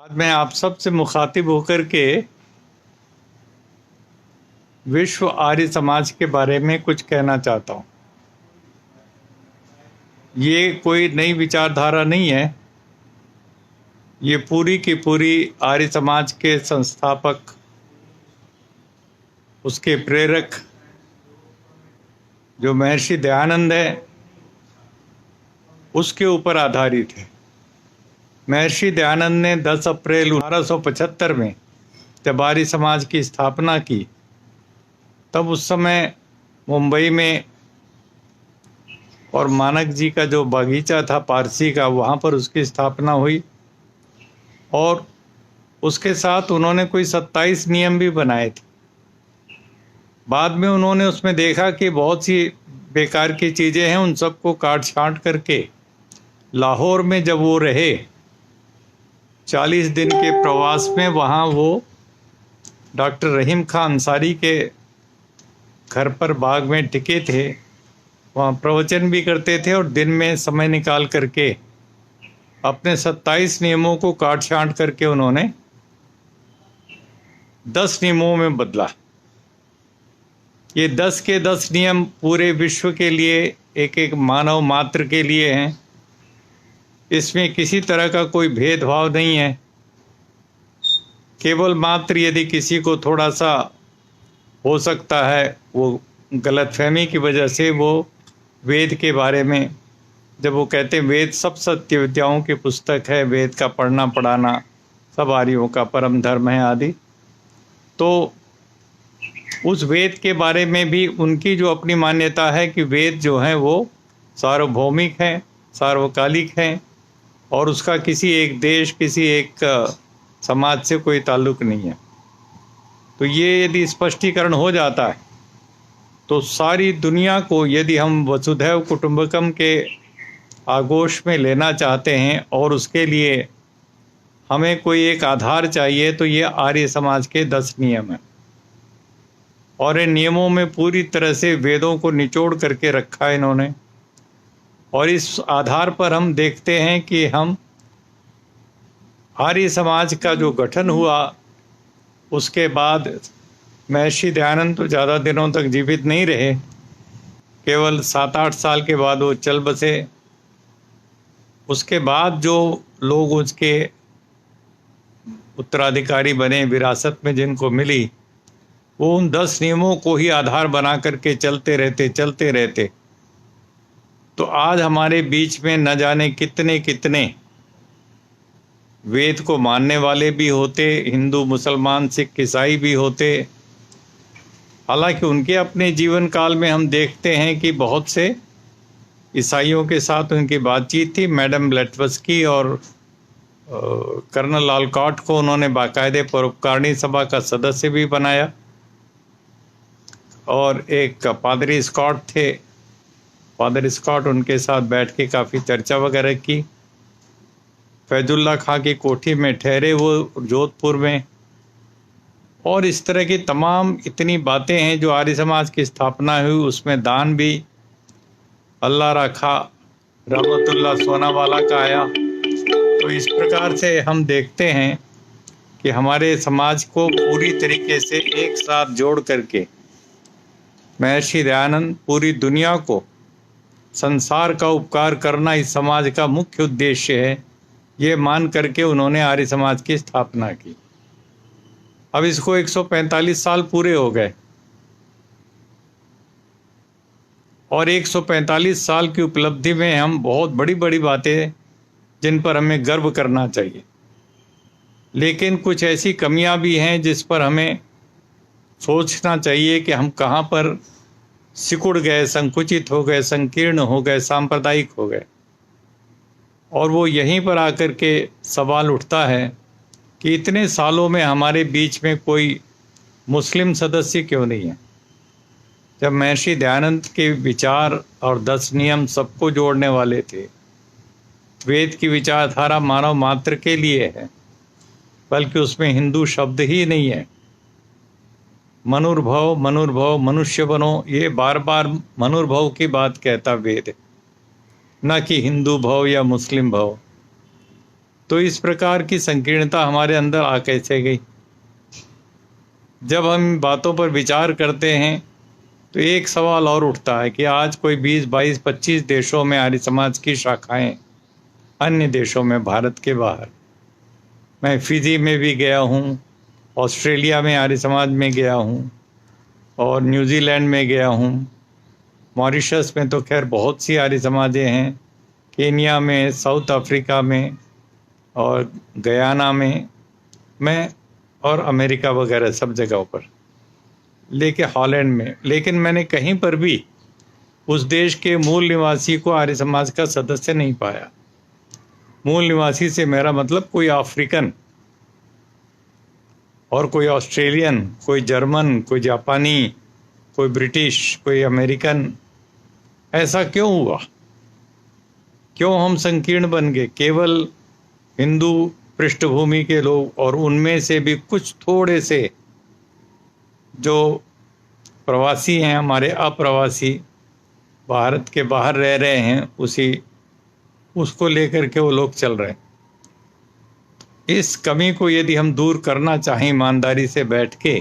आज मैं आप सबसे मुखातिब होकर के विश्व आर्य समाज के बारे में कुछ कहना चाहता हूँ। ये कोई नई विचारधारा नहीं है। ये पूरी की पूरी आर्य समाज के संस्थापक, उसके प्रेरक जो महर्षि दयानंद है, उसके ऊपर आधारित है। महर्षि दयानंद ने 10 अप्रैल 1875 में जब आर्य समाज की स्थापना की, तब उस समय मुंबई में और मानक जी का जो बागीचा था पारसी का, वहाँ पर उसकी स्थापना हुई। और उसके साथ उन्होंने कोई 27 नियम भी बनाए थे। बाद में उन्होंने उसमें देखा कि बहुत सी बेकार की चीज़ें हैं, उन सबको काट छांट करके लाहौर में जब वो रहे 40 दिन के प्रवास में, वहाँ वो डॉक्टर रहीम खान अंसारी के घर पर बाग में टिके थे। वहाँ प्रवचन भी करते थे और दिन में समय निकाल करके अपने 27 नियमों को काट छांट करके उन्होंने 10 नियमों में बदला। ये 10 के 10 नियम पूरे विश्व के लिए, एक एक मानव मात्र के लिए हैं। इसमें किसी तरह का कोई भेदभाव नहीं है। केवल मात्र यदि किसी को थोड़ा सा हो सकता है, वो गलतफहमी की वजह से वो वेद के बारे में, जब वो कहते हैं वेद सब सत्य विद्याओं की पुस्तक है, वेद का पढ़ना पढ़ाना सब आर्यों का परम धर्म है आदि, तो उस वेद के बारे में भी उनकी जो अपनी मान्यता है कि वेद जो हैं वो सार्वभौमिक हैं, सार्वकालिक हैं और उसका किसी एक देश, किसी एक समाज से कोई ताल्लुक नहीं है। तो ये यदि स्पष्टीकरण हो जाता है तो सारी दुनिया को, यदि हम वसुधैव कुटुंबकम के आगोश में लेना चाहते हैं और उसके लिए हमें कोई एक आधार चाहिए, तो ये आर्य समाज के 10 नियम हैं। और इन नियमों में पूरी तरह से वेदों को निचोड़ करके रखा है इन्होंने। और इस आधार पर हम देखते हैं कि हम आर्य समाज का जो गठन हुआ, उसके बाद महर्षि दयानंद तो ज़्यादा दिनों तक जीवित नहीं रहे, केवल 7-8 साल के बाद वो चल बसे। उसके बाद जो लोग उसके उत्तराधिकारी बने, विरासत में जिनको मिली, वो उन 10 नियमों को ही आधार बना करके चलते रहते। तो आज हमारे बीच में न जाने कितने कितने वेद को मानने वाले भी होते, हिंदू, मुसलमान, सिख, ईसाई भी होते। हालांकि उनके अपने जीवन काल में हम देखते हैं कि बहुत से ईसाइयों के साथ उनकी बातचीत थी। मैडम ब्लेटवस्की और कर्नल ऑलकॉट को उन्होंने बाकायदे परोपकारिणी सभा का सदस्य भी बनाया। और एक पादरी स्कॉट थे, फादर स्कॉट, उनके साथ बैठ के काफ़ी चर्चा वगैरह की। फैजुल्ला खां की कोठी में ठहरे वो जोधपुर में। और इस तरह की तमाम इतनी बातें हैं जो आर्य समाज की स्थापना हुई, उसमें दान भी अल्लाह रखा रहमतुल्लाह सोनावाला का आया। तो इस प्रकार से हम देखते हैं कि हमारे समाज को पूरी तरीके से एक साथ जोड़ करके महर्षि दयानंद पूरी दुनिया को संसार का उपकार करना इस समाज का मुख्य उद्देश्य है, ये मान करके उन्होंने आर्य समाज की स्थापना की। अब इसको 145 साल पूरे हो गए और 145 साल की उपलब्धि में हम बहुत बड़ी बड़ी बातें, जिन पर हमें गर्व करना चाहिए, लेकिन कुछ ऐसी कमियां भी हैं जिस पर हमें सोचना चाहिए कि हम कहाँ पर सिकुड़ गए, संकुचित हो गए, संकीर्ण हो गए, सांप्रदायिक हो गए। और वो यहीं पर आकर के सवाल उठता है कि इतने सालों में हमारे बीच में कोई मुस्लिम सदस्य क्यों नहीं है। जब महर्षि दयानंद के विचार और 10 नियम सबको जोड़ने वाले थे, वेद की विचारधारा मानव मात्र के लिए है, बल्कि उसमें हिंदू शब्द ही नहीं है। मनुर्भव मनुर्भव मनुष्य बनो, ये बार बार मनुर्भव की बात कहता वेद, न कि हिंदू भव या मुस्लिम भव। तो इस प्रकार की संकीर्णता हमारे अंदर आ कैसे गई? जब हम बातों पर विचार करते हैं तो एक सवाल और उठता है कि आज कोई 20, 22, 25 देशों में आर्य समाज की शाखाएं, अन्य देशों में, भारत के बाहर, मैं फिजी में भी गया हूँ, ऑस्ट्रेलिया में आर्य समाज में गया हूँ, और न्यूजीलैंड में गया हूँ, मॉरिशस में तो खैर बहुत सी आर्य समाजें हैं, केनिया में, साउथ अफ्रीका में और गयाना में, मैं और अमेरिका वगैरह सब जगहों पर, लेकिन हॉलैंड में, लेकिन मैंने कहीं पर भी उस देश के मूल निवासी को आर्य समाज का सदस्य नहीं पाया। मूल निवासी से मेरा मतलब कोई अफ्रीकन और कोई ऑस्ट्रेलियन, कोई जर्मन, कोई जापानी, कोई ब्रिटिश, कोई अमेरिकन। ऐसा क्यों हुआ? क्यों हम संकीर्ण बन गए? केवल हिंदू पृष्ठभूमि के लोग, और उनमें से भी कुछ थोड़े से जो प्रवासी हैं, हमारे अप्रवासी, भारत के बाहर रह रहे हैं, उसको लेकर के वो लोग चल रहे हैं। इस कमी को यदि हम दूर करना चाहें ईमानदारी से बैठ के,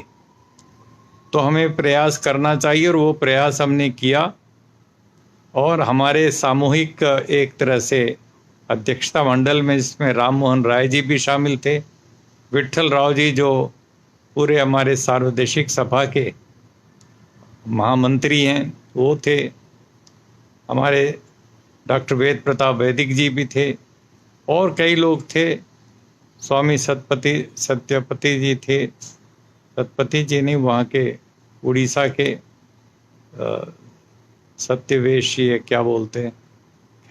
तो हमें प्रयास करना चाहिए, और वो प्रयास हमने किया। और हमारे सामूहिक एक तरह से अध्यक्षता मंडल में, जिसमें राम मोहन राय जी भी शामिल थे, विट्ठल राव जी जो पूरे हमारे सार्वदेशिक सभा के महामंत्री हैं वो थे, हमारे डॉक्टर वेद प्रताप वैदिक जी भी थे, और कई लोग थे, स्वामी सत्यपति जी थे, सतपति जी नहीं, वहाँ के उड़ीसा के सत्यवेश, ये क्या बोलते हैं,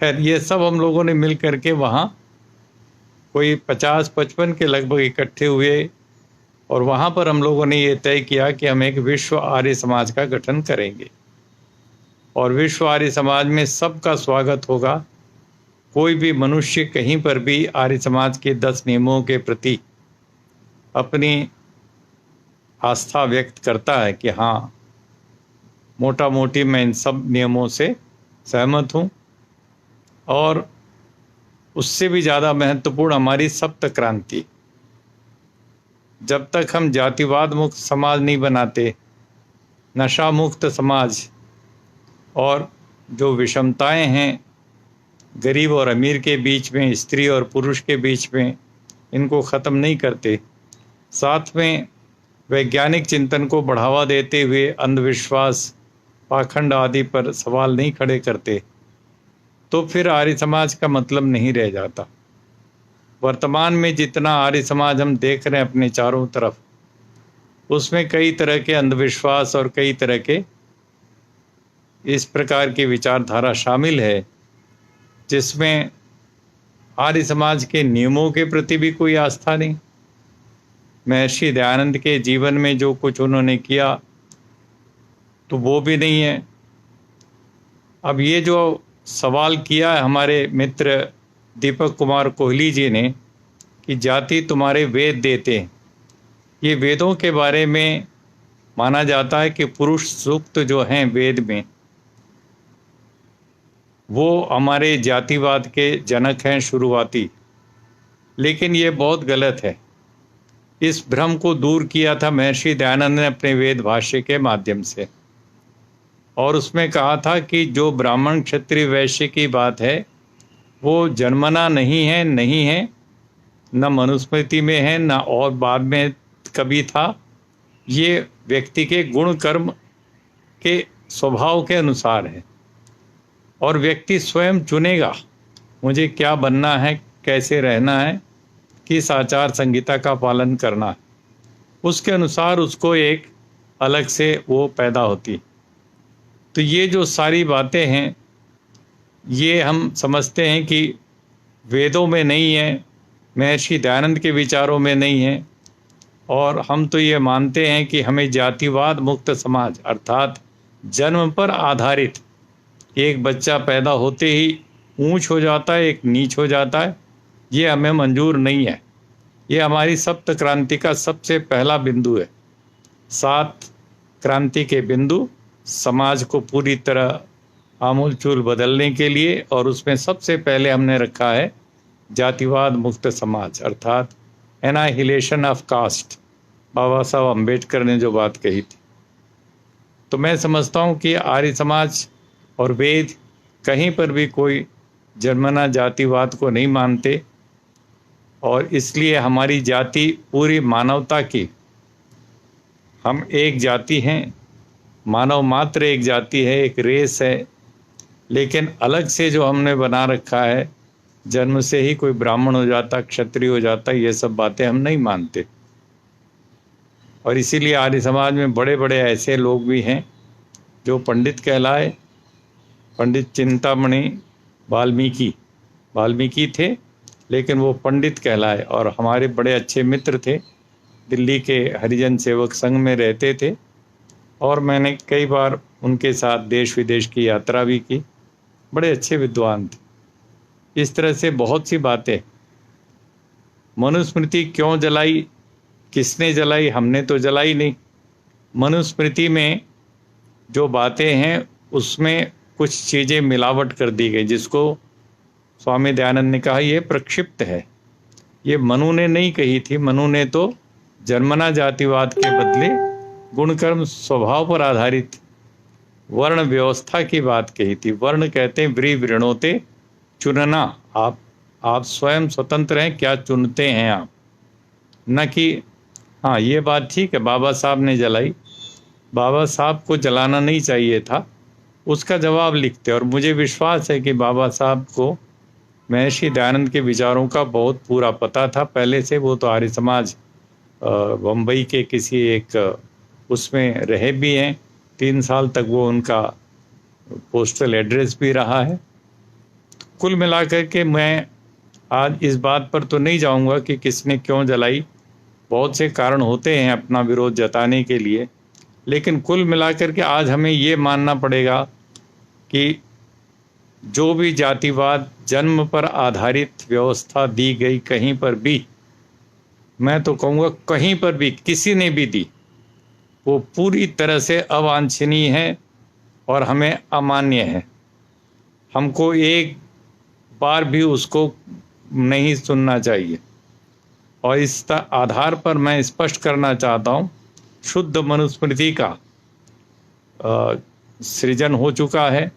खैर ये सब हम लोगों ने मिल करके वहाँ कोई 50-55 के लगभग इकट्ठे हुए, और वहाँ पर हम लोगों ने ये तय किया कि हम एक विश्व आर्य समाज का गठन करेंगे, और विश्व आर्य समाज में सबका स्वागत होगा। कोई भी मनुष्य कहीं पर भी आर्य समाज के 10 नियमों के प्रति अपनी आस्था व्यक्त करता है कि हाँ, मोटा मोटी मैं इन सब नियमों से सहमत हूँ, और उससे भी ज़्यादा महत्वपूर्ण हमारी सप्त क्रांति। जब तक हम जातिवाद मुक्त समाज नहीं बनाते, नशा मुक्त समाज, और जो विषमताएं हैं गरीब और अमीर के बीच में, स्त्री और पुरुष के बीच में, इनको ख़त्म नहीं करते, साथ में वैज्ञानिक चिंतन को बढ़ावा देते हुए अंधविश्वास, पाखंड आदि पर सवाल नहीं खड़े करते, तो फिर आर्य समाज का मतलब नहीं रह जाता। वर्तमान में जितना आर्य समाज हम देख रहे हैं अपने चारों तरफ, उसमें कई तरह के अंधविश्वास और कई तरह के इस प्रकार की विचारधारा शामिल है, जिसमें आर्य समाज के नियमों के प्रति भी कोई आस्था नहीं। महर्षि दयानंद के जीवन में जो कुछ उन्होंने किया तो वो भी नहीं है। अब ये जो सवाल किया है हमारे मित्र दीपक कुमार कोहली जी ने कि जाति तुम्हारे वेद देते हैं, ये वेदों के बारे में माना जाता है कि पुरुष सूक्त जो हैं वेद में, वो हमारे जातिवाद के जनक हैं, शुरुआती। लेकिन ये बहुत गलत है। इस भ्रम को दूर किया था महर्षि दयानंद ने अपने वेद भाष्य के माध्यम से, और उसमें कहा था कि जो ब्राह्मण क्षत्रिय वैश्य की बात है वो जन्मना नहीं है, न मनुस्मृति में है, न और बाद में कभी था। ये व्यक्ति के गुण कर्म के स्वभाव के अनुसार है, और व्यक्ति स्वयं चुनेगा मुझे क्या बनना है, कैसे रहना है, किस आचार संहिता का पालन करना है, उसके अनुसार उसको एक अलग से वो पैदा होती। तो ये जो सारी बातें हैं, ये हम समझते हैं कि वेदों में नहीं है, महर्षि दयानंद के विचारों में नहीं है, और हम तो ये मानते हैं कि हमें जातिवाद मुक्त समाज, अर्थात जन्म पर आधारित, एक बच्चा पैदा होते ही ऊंच हो जाता है, एक नीच हो जाता है, ये हमें मंजूर नहीं है। ये हमारी सप्त क्रांति का सबसे पहला बिंदु है। 7 क्रांति के बिंदु समाज को पूरी तरह आमूल चूल बदलने के लिए, और उसमें सबसे पहले हमने रखा है जातिवाद मुक्त समाज अर्थात एनाहिलेशन ऑफ कास्ट, बाबा साहब अम्बेडकर ने जो बात कही थी। तो मैं समझता हूँ कि आर्य समाज और वेद कहीं पर भी कोई जन्मना जातिवाद को नहीं मानते, और इसलिए हमारी जाति पूरी मानवता की, हम एक जाति हैं, मानव मात्र एक जाति है, एक रेस है, लेकिन अलग से जो हमने बना रखा है, जन्म से ही कोई ब्राह्मण हो जाता, क्षत्रिय हो जाता, ये सब बातें हम नहीं मानते। और इसीलिए आर्य समाज में बड़े बड़े ऐसे लोग भी हैं जो पंडित कहलाए। पंडित चिंतामणि वाल्मीकि थे, लेकिन वो पंडित कहलाए, और हमारे बड़े अच्छे मित्र थे, दिल्ली के हरिजन सेवक संघ में रहते थे, और मैंने कई बार उनके साथ देश विदेश की यात्रा भी की। बड़े अच्छे विद्वान थे। इस तरह से बहुत सी बातें। मनुस्मृति क्यों जलाई, किसने जलाई? हमने तो जलाई नहीं। मनुस्मृति में जो बातें हैं उसमें कुछ चीज़ें मिलावट कर दी गई, जिसको स्वामी दयानंद ने कहा ये प्रक्षिप्त है। ये मनु ने नहीं कही थी। मनु ने तो जन्मना जातिवाद के बदले गुणकर्म स्वभाव पर आधारित वर्ण व्यवस्था की बात कही थी। वर्ण कहते हैं व्री वृणोते चुनना, आप स्वयं स्वतंत्र हैं, क्या चुनते हैं आप, न कि हाँ ये बात ठीक है बाबा साहब ने जलाई, बाबा साहब को जलाना नहीं चाहिए था, उसका जवाब लिखते। और मुझे विश्वास है कि बाबा साहब को महर्षि दयानंद के विचारों का बहुत पूरा पता था पहले से। वो तो आर्य समाज बम्बई के किसी एक उसमें रहे भी हैं, 3 साल तक वो उनका पोस्टल एड्रेस भी रहा है। कुल मिलाकर के मैं आज इस बात पर तो नहीं जाऊंगा कि किसने क्यों जलाई, बहुत से कारण होते हैं अपना विरोध जताने के लिए, लेकिन कुल मिलाकर के आज हमें ये मानना पड़ेगा कि जो भी जातिवाद जन्म पर आधारित व्यवस्था दी गई कहीं पर भी, मैं तो कहूँगा कहीं पर भी किसी ने भी दी, वो पूरी तरह से अवांछनीय है और हमें अमान्य है। हमको एक बार भी उसको नहीं सुनना चाहिए। और इस आधार पर मैं स्पष्ट करना चाहता हूँ, शुद्ध मनुस्मृति का सृजन हो चुका है,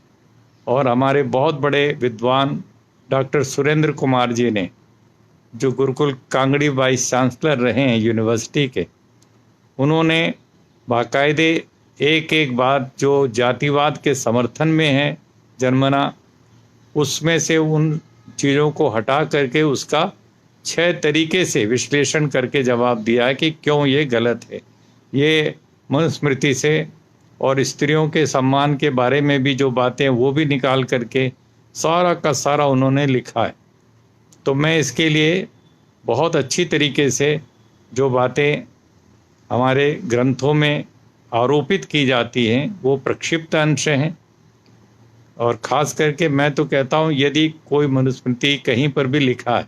और हमारे बहुत बड़े विद्वान डॉक्टर सुरेंद्र कुमार जी ने, जो गुरुकुल कांगड़ी वाइस चांसलर रहे हैं यूनिवर्सिटी के, उन्होंने बाकायदे एक एक बात जो जातिवाद के समर्थन में है जन्मना, उसमें से उन चीज़ों को हटा करके उसका 6 तरीके से विश्लेषण करके जवाब दिया है कि क्यों ये गलत है। ये मनुस्मृति से, और स्त्रियों के सम्मान के बारे में भी जो बातें वो भी निकाल करके सारा का सारा उन्होंने लिखा है। तो मैं इसके लिए बहुत अच्छी तरीके से जो बातें हमारे ग्रंथों में आरोपित की जाती हैं वो प्रक्षिप्त अंश हैं। और ख़ास करके मैं तो कहता हूँ यदि कोई मनुस्मृति कहीं पर भी लिखा है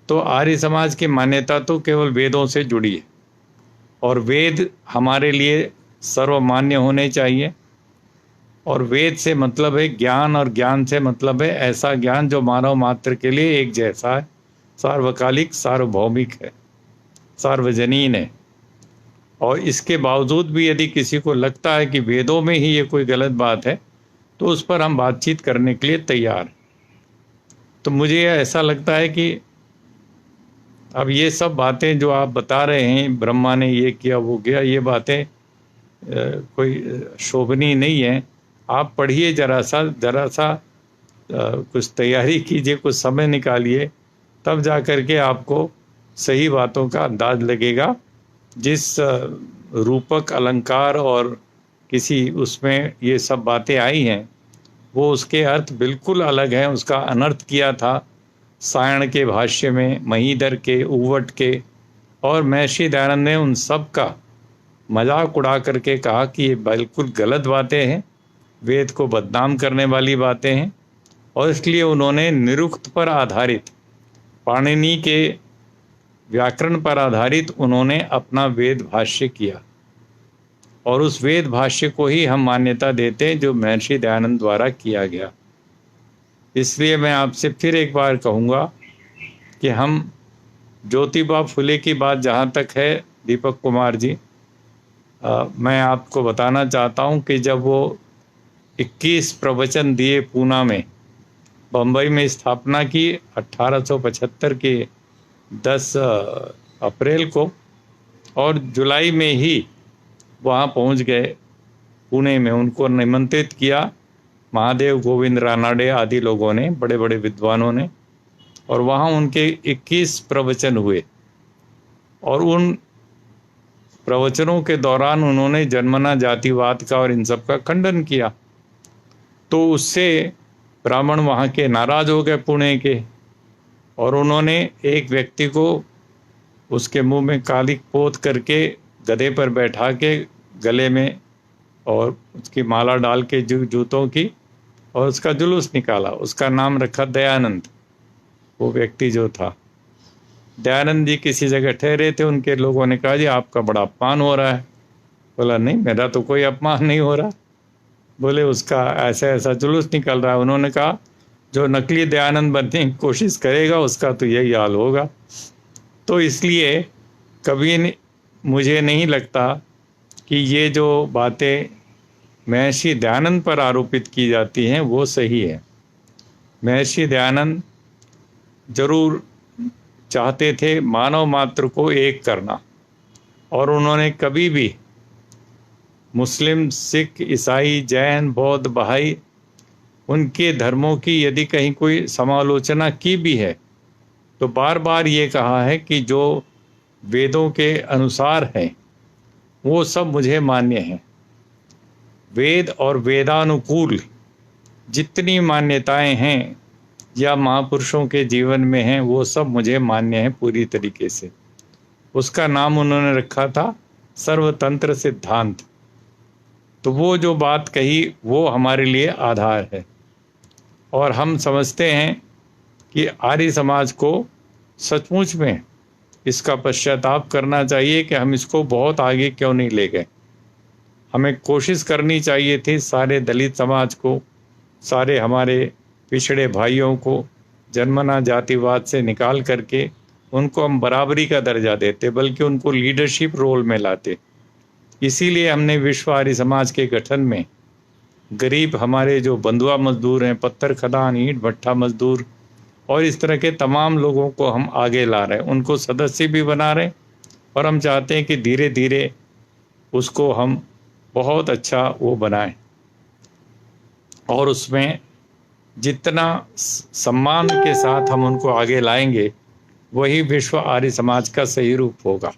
तो आर्य समाज की मान्यता तो केवल वेदों से जुड़ी है, और वेद हमारे लिए सर्वमान्य होने चाहिए। और वेद से मतलब है ज्ञान, और ज्ञान से मतलब है ऐसा ज्ञान जो मानव मात्र के लिए एक जैसा है, सार्वकालिक, सार्वभौमिक है, सार्वजनीन है। और इसके बावजूद भी यदि किसी को लगता है कि वेदों में ही ये कोई गलत बात है तो उस पर हम बातचीत करने के लिए तैयार हैं। तो मुझे ऐसा लगता है कि अब ये सब बातें जो आप बता रहे हैं, ब्रह्मा ने ये किया वो किया, ये बातें कोई शोभनीय नहीं है। आप पढ़िए जरा सा कुछ तैयारी कीजिए, कुछ समय निकालिए, तब जा कर के आपको सही बातों का अंदाज लगेगा। जिस रूपक अलंकार और किसी उसमें ये सब बातें आई हैं वो उसके अर्थ बिल्कुल अलग हैं। उसका अनर्थ किया था सायण के भाष्य में, महीधर के, उवट के, और महर्षि दयानंद ने उन सब का मजाक उड़ा करके कहा कि ये बिल्कुल गलत बातें हैं, वेद को बदनाम करने वाली बातें हैं। और इसलिए उन्होंने निरुक्त पर आधारित, पाणिनि के व्याकरण पर आधारित उन्होंने अपना वेद भाष्य किया, और उस वेद भाष्य को ही हम मान्यता देते हैं जो महर्षि दयानंद द्वारा किया गया। इसलिए मैं आपसे फिर एक बार कहूँगा कि हम ज्योतिबा फुले की बात जहाँ तक है दीपक कुमार जी, मैं आपको बताना चाहता हूँ कि जब वो 21 प्रवचन दिए पूना में, बम्बई में स्थापना की 1875 के 10 अप्रैल को, और जुलाई में ही वहाँ पहुँच गए पुणे में। उनको निमंत्रित किया महादेव गोविंद रानाडे आदि लोगों ने, बड़े बड़े विद्वानों ने, और वहाँ उनके 21 प्रवचन हुए। और उन प्रवचनों के दौरान उन्होंने जन्मना जातिवाद का और इन सब का खंडन किया। तो उससे ब्राह्मण वहाँ के नाराज हो गए पुणे के, और उन्होंने एक व्यक्ति को उसके मुंह में कालिक पोत करके गधे पर बैठा के गले में और उसकी माला डाल के जूतों की, और उसका जुलूस निकाला। उसका नाम रखा दयानंद। वो व्यक्ति जो था दयानंद जी किसी जगह ठहरे थे, उनके लोगों ने कहा जी आपका बड़ा अपमान हो रहा है। बोला नहीं, मेरा तो कोई अपमान नहीं हो रहा। बोले उसका ऐसा ऐसा जुलूस निकल रहा है। उन्होंने कहा जो नकली दयानंद बनने की कोशिश करेगा उसका तो यही हाल होगा। तो इसलिए कभी मुझे नहीं लगता कि ये जो बातें महर्षि दयानंद पर आरोपित की जाती हैं वो सही है। महर्षि दयानंद जरूर चाहते थे मानव मात्र को एक करना, और उन्होंने कभी भी मुस्लिम, सिख, ईसाई, जैन, बौद्ध, बहाई, उनके धर्मों की यदि कहीं कोई समालोचना की भी है तो बार बार ये कहा है कि जो वेदों के अनुसार है वो सब मुझे मान्य है। वेद और वेदानुकूल जितनी मान्यताएं हैं या महापुरुषों के जीवन में हैं वो सब मुझे मान्य है पूरी तरीके से। उसका नाम उन्होंने रखा था सर्वतंत्र सिद्धांत। तो वो जो बात कही वो हमारे लिए आधार है, और हम समझते हैं कि आर्य समाज को सचमुच में इसका पश्चाताप करना चाहिए कि हम इसको बहुत आगे क्यों नहीं ले गए। हमें कोशिश करनी चाहिए थी सारे दलित समाज को, सारे हमारे पिछड़े भाइयों को जन्मना जातिवाद से निकाल करके उनको हम बराबरी का दर्जा देते, बल्कि उनको लीडरशिप रोल में लाते। इसीलिए हमने विश्व आर्य समाज के गठन में गरीब हमारे जो बंधुआ मजदूर हैं, पत्थर खदान, ईंट भट्ठा मजदूर और इस तरह के तमाम लोगों को हम आगे ला रहे हैं, उनको सदस्य भी बना रहे हैं, और हम चाहते हैं कि धीरे धीरे उसको हम बहुत अच्छा वो बनाएं, और उसमें जितना सम्मान के साथ हम उनको आगे लाएंगे वही विश्व आर्य समाज का सही रूप होगा।